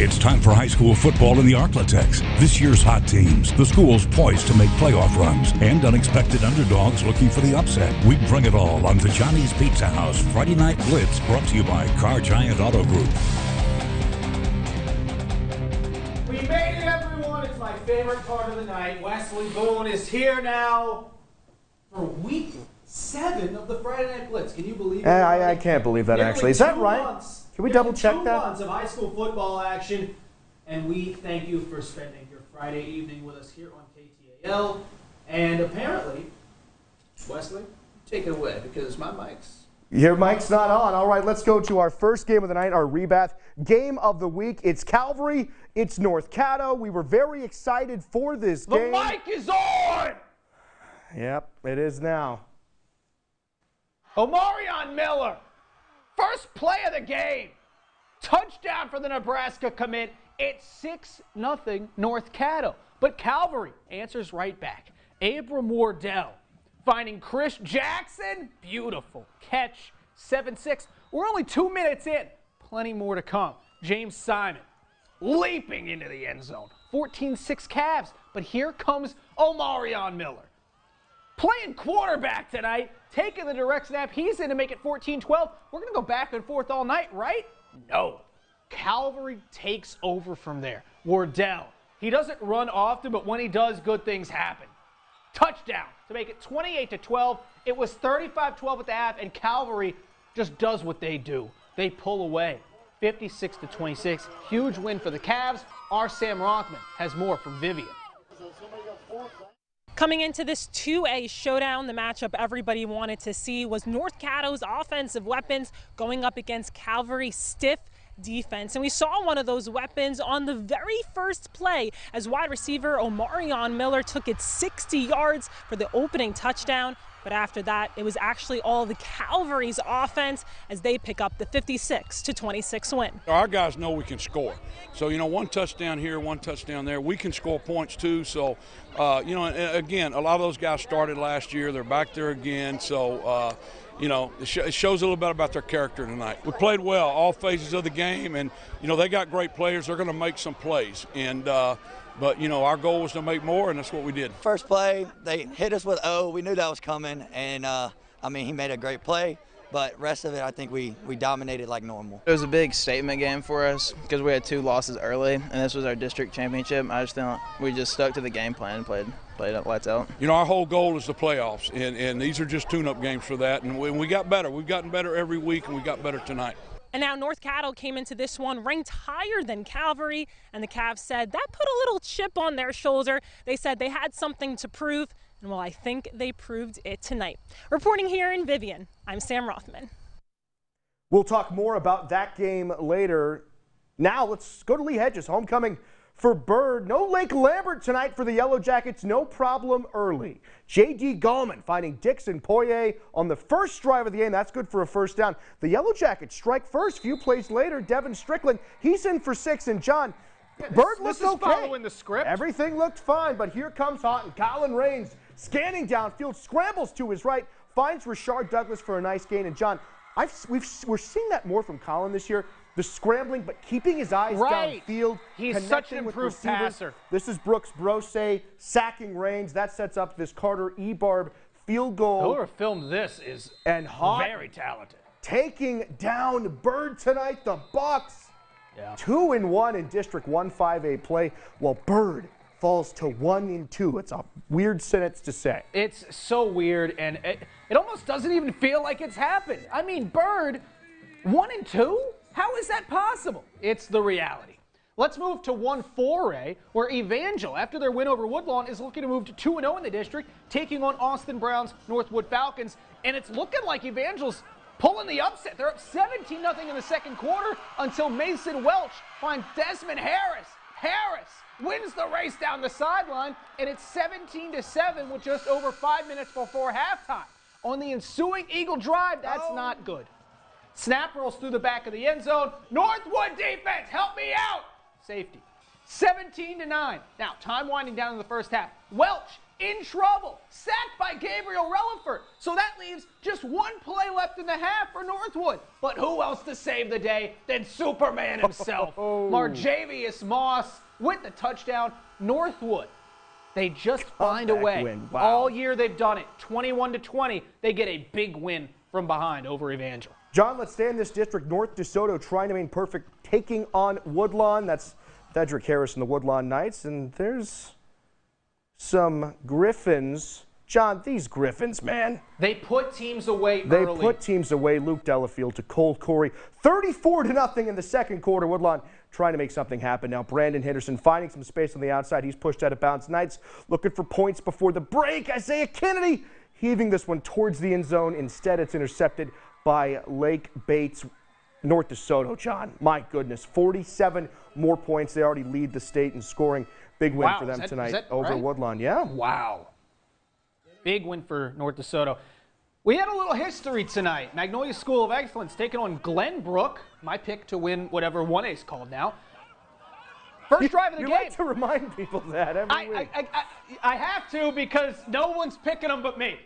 It's time for high school football in the Arklatex. This year's hot teams, the schools poised to make playoff runs, and unexpected underdogs looking for the upset. We bring it all on the Johnny's Pizza House Friday Night Blitz, brought to you by Car Giant Auto Group. We made it, everyone. It's my favorite part of the night. Wesley Boone is here now for week 7 of the Friday Night Blitz. Can you believe it? I can't believe that, actually. Is that right? Can we double check that? 2 months of high school football action, and we thank you for spending your Friday evening with us here on KTAL. And apparently, Wesley, take it away because my mic's... Your mic's not on. All right, let's go to our first game of the night, our rebath game of the week. It's Calvary. It's North Caddo. We were very excited for this game. The mic is on! Yep, it is now. Omarion Miller. First play of the game. Touchdown for the Nebraska commit. It's 6-0 North Caddo. But Calvary answers right back. Abram Wardell finding Chris Jackson. Beautiful catch. 7-6. We're only 2 minutes in. Plenty more to come. James Simon leaping into the end zone. 14-6 Cavs. But here comes Omarion Miller. Playing quarterback tonight, taking the direct snap. He's in to make it 14-12. We're going to go back and forth all night, right? No. Calvary takes over from there. Wardell, he doesn't run often, but when he does, good things happen. Touchdown to make it 28-12. It was 35-12 at the half, and Calvary just does what they do. They pull away. 56-26. Huge win for the Cavs. Our Sam Rothman has more from Vivian. Coming into this 2A showdown, the matchup everybody wanted to see was North Caddo's offensive weapons going up against Calvary's stiff defense. And we saw one of those weapons on the very first play as wide receiver Omarion Miller took it 60 yards for the opening touchdown. But after that, it was actually all the Calvary's offense as they pick up the 56-26 win. Our guys know we can score. So, one touchdown here, one touchdown there. We can score points too. So, again, a lot of those guys started last year. They're back there again. So, it shows a little bit about their character tonight. We played well all phases of the game, and, they got great players. They're going to make some plays. And, but, our goal was to make more, and that's what we did. First play, they hit us with O. We knew that was coming, and, he made a great play. But rest of it, I think we dominated like normal. It was a big statement game for us because we had 2 losses early, and this was our district championship. I just thought we just stuck to the game plan and played up lights out. Our whole goal is the playoffs, and these are just tune-up games for that. And we got better. We've gotten better every week, and we got better tonight. And now North Caddo came into this one ranked higher than Calvary, and the Cavs said that put a little chip on their shoulder. They said they had something to prove, and well, I think they proved it tonight. Reporting here in Vivian, I'm Sam Rothman. We'll talk more about that game later. Now let's go to Lee Hedges, homecoming for Bird. No Lake Lambert tonight for the Yellow Jackets, no problem early. J.D. Gallman finding Dixon Poirier on the first drive of the game. That's good for a first down. The Yellow Jackets strike first. Few plays later, Devin Strickland, he's in for 6. And John, Bird looks okay. Following the script. Everything looked fine, but here comes Houghton. Colin Raines scanning downfield, scrambles to his right, finds Rashard Douglas for a nice gain. And John, we're seeing that more from Colin this year. The scrambling, but keeping his eyes downfield. He's such an improved passer. This is Brooks Brose sacking Raines. That sets up this Carter Ebarb field goal. Whoever filmed this is very talented. Taking down Bird tonight, the Bucks. Yeah. 2-1 in District 1-5A play, while Bird falls to 1-2. It's a weird sentence to say. It's so weird, and it almost doesn't even feel like it's happened. I mean, Bird, 1-2? How is that possible? It's the reality. Let's move to 1 Foray, where Evangel, after their win over Woodlawn, is looking to move to 2-0 in the district, taking on Austin Brown's Northwood Falcons. And it's looking like Evangel's pulling the upset. They're up 17-0 in the second quarter until Mason Welch finds Desmond Harris. Harris wins the race down the sideline, and it's 17-7 with just over 5 minutes before halftime. On the ensuing Eagle drive, that's not good. Snap rolls through the back of the end zone. Northwood defense, help me out. Safety. 17-9. Now, time winding down in the first half. Welch in trouble. Sacked by Gabriel Relaford. So that leaves just one play left in the half for Northwood. But who else to save the day than Superman himself? Marjavius Moss with the touchdown. Northwood, they just find a way. Win. Wow. All year they've done it. 21-20. They get a big win from behind over Evangel. John, let's stay in this district. North DeSoto trying to remain perfect, taking on Woodlawn. That's Cedric Harris and the Woodlawn Knights. And there's some Griffins. John, these Griffins, man. They put teams away They early. put teams away. Luke Delafield to Cole Corey. 34-0 in the second quarter. Woodlawn trying to make something happen now. Brandon Henderson finding some space on the outside. He's pushed out of bounds. Knights looking for points before the break. Isaiah Kennedy heaving this one towards the end zone. Instead, it's intercepted by Lake Bates. North DeSoto, John. My goodness, 47 more points. They already lead the state in scoring. Big win for them tonight over Woodlawn. Yeah. Wow. Big win for North DeSoto. We had a little history tonight. Magnolia School of Excellence taking on Glenbrook. My pick to win whatever 1A is called now. First drive of the game. You like to remind people that every week. I have to because no one's picking them but me.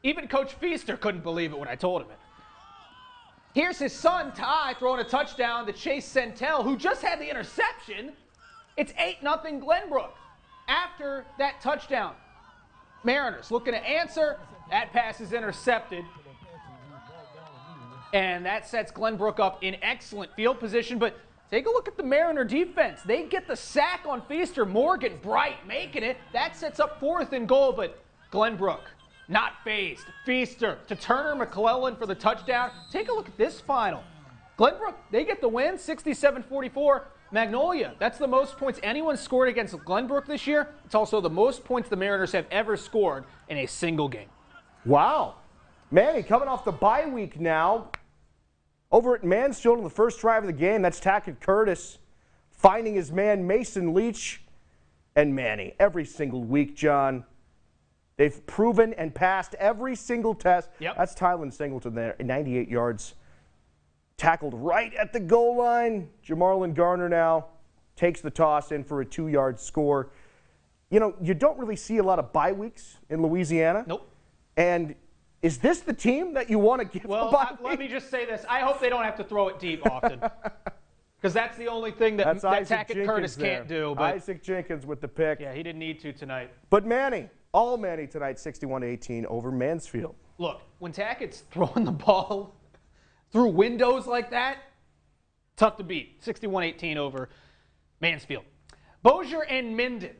Even Coach Feaster couldn't believe it when I told him it. Here's his son, Ty, throwing a touchdown to Chase Centel, who just had the interception. It's 8-0 Glenbrook. After that touchdown, Mariners looking to answer. That pass is intercepted. And that sets Glenbrook up in excellent field position. But take a look at the Mariner defense. They get the sack on Feaster. Morgan Bright making it. That sets up 4th and goal, but Glenbrook not phased. Feaster to Turner McClellan for the touchdown. Take a look at this final. Glenbrook, they get the win, 67-44. Magnolia, that's the most points anyone scored against Glenbrook this year. It's also the most points the Mariners have ever scored in a single game. Wow. Manny coming off the bye week now. Over at Mansfield on the first drive of the game, that's Tackett Curtis finding his man Mason Leach. And Manny, every single week, John, they've proven and passed every single test. Yep. That's Tylen Singleton there, 98 yards. Tackled right at the goal line. Jamarlin Garner now takes the toss in for a 2-yard score. You know, you don't really see a lot of bye weeks in Louisiana. Nope. And is this the team that you want to give the bye week? Let me just say this. I hope they don't have to throw it deep often. Because that's the only thing that Tackett Curtis can't do. But Isaac Jenkins with the pick. yeah, he didn't need to tonight. But Manny, all Manny tonight, 61-18 over Mansfield. Look, when Tackett's throwing the ball through windows like that, tough to beat. 61-18 over Mansfield. Bossier and Minden,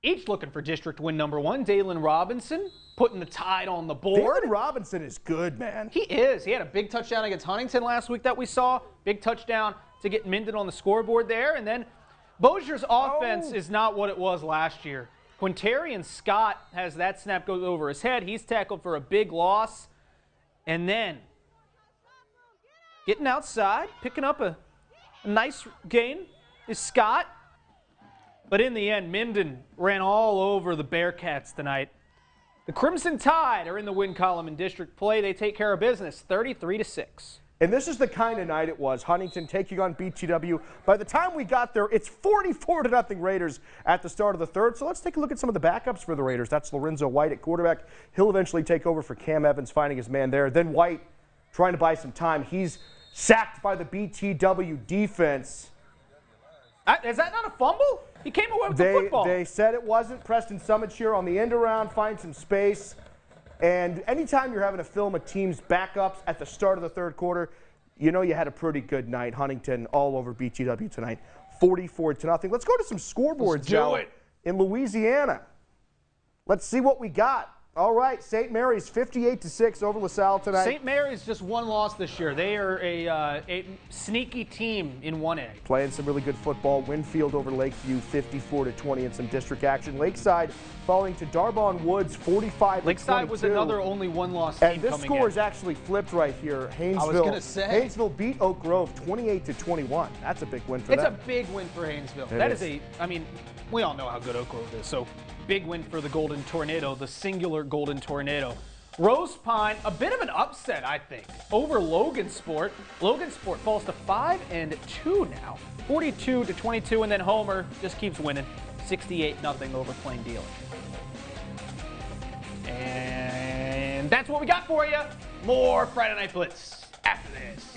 each looking for district win number 1. Dalen Robinson putting the Tide on the board. Dalen Robinson is good, man. He is. He had a big touchdown against Huntington last week that we saw. Big touchdown to get Minden on the scoreboard there. And then Bossier's offense is not what it was last year. Quintarian Scott has that snap goes over his head. He's tackled for a big loss. And then getting outside, picking up a nice gain is Scott. But in the end, Minden ran all over the Bearcats tonight. The Crimson Tide are in the win column in district play. They take care of business, 33-6. And this is the kind of night it was. Huntington taking on BTW. By the time we got there, it's 44-0 Raiders at the start of the third. So let's take a look at some of the backups for the Raiders. That's Lorenzo White at quarterback. He'll eventually take over for Cam Evans, finding his man there. Then White trying to buy some time. He's sacked by the BTW defense. Is that not a fumble? He came away with the football. They said it wasn't. Preston Summit here on the end around, find some space. And anytime you're having to film a team's backups at the start of the third quarter, you know you had a pretty good night. Huntington all over BTW tonight, 44-0. Let's go to some scoreboards now in Louisiana. Let's see what we got. All right, St. Mary's 58-6 over LaSalle tonight. St. Mary's just one loss this year. They are a sneaky teteam in 1A. Playing some really good football. Winfield over Lakeview 54-20 in some district action. Lakeside falling to Darbon Woods 45-22. Lakeside was another only one-loss team. And this score is actually flipped right here. Haynesville, I was going to say. Haynesville beat Oak Grove 28-21. That's a big win for them. It's a big win for Haynesville. I mean, we all know how good Oak Grove is. So big win for the Golden Tornado, the singular Golden Tornado. Rose Pine, a bit of an upset, I think, over Logansport. Logansport falls to 5-2 now, 42-22, and then Homer just keeps winning, 68-0 over Plain Dealer. And that's what we got for you. More Friday Night Blitz after this.